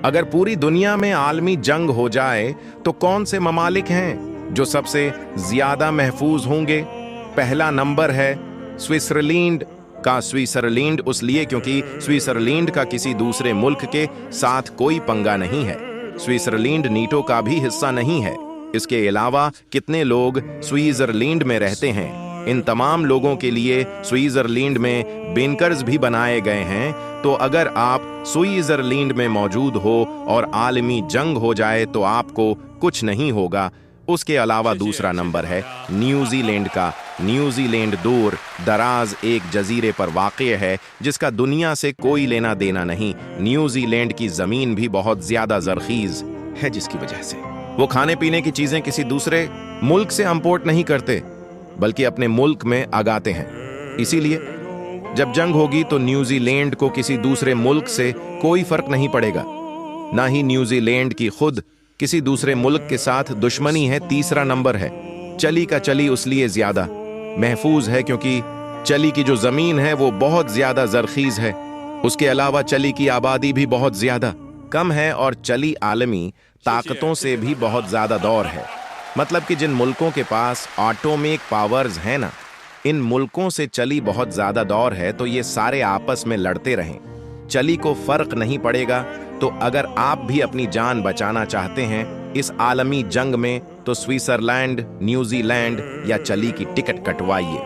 अगर पूरी दुनिया में आलमी जंग हो जाए तो कौन से ममालिक हैं जो सबसे ज्यादा महफूज होंगे? पहला नंबर है स्विट्जरलैंड का। स्विट्जरलैंड इसलिए क्योंकि स्विट्जरलैंड का किसी दूसरे मुल्क के साथ कोई पंगा नहीं है। स्विट्जरलैंड नीटो का भी हिस्सा नहीं है। इसके अलावा कितने लोग स्विट्जरलैंड में रहते हैं? इन तमाम लोगों के लिए स्विट्जरलैंड में बेनकर्स भी बनाए गए हैं। तो अगर आप स्विट्जरलैंड में मौजूद हो और आलमी जंग हो जाए तो आपको कुछ नहीं होगा। उसके अलावा दूसरा नंबर है न्यूजीलैंड का। न्यूजीलैंड दूर दराज एक जजीरे पर वाक़ है जिसका दुनिया से कोई लेना देना नहीं। न्यूजीलैंड की ज़मीन भी बहुत ज़्यादा ज़रख़ीज़ है जिसकी वजह से वो खाने पीने की चीज़ें किसी दूसरे मुल्क से इंपोर्ट नहीं करते बल्कि अपने मुल्क में आगाते हैं। इसीलिए जब जंग होगी तो न्यूजीलैंड को किसी दूसरे मुल्क से कोई फर्क नहीं पड़ेगा, ना ही न्यूजीलैंड की खुद किसी दूसरे मुल्क के साथ दुश्मनी है। तीसरा नंबर है चिली का। चिली इसलिए ज्यादा महफूज है क्योंकि चिली की जो जमीन है वो बहुत ज्यादा जरखीज है। उसके अलावा चिली की आबादी भी बहुत ज्यादा कम है और चिली आलमी ताकतों से भी बहुत ज्यादा दौर है। मतलब कि जिन मुल्कों के पास एटॉमिक पावर्स हैं ना, इन मुल्कों से चिली बहुत ज्यादा दौर है तो ये सारे आपस में लड़ते रहें, चिली को फर्क नहीं पड़ेगा। तो अगर आप भी अपनी जान बचाना चाहते हैं इस आलमी जंग में तो स्विट्जरलैंड, न्यूजीलैंड या चिली की टिकट कटवाइए।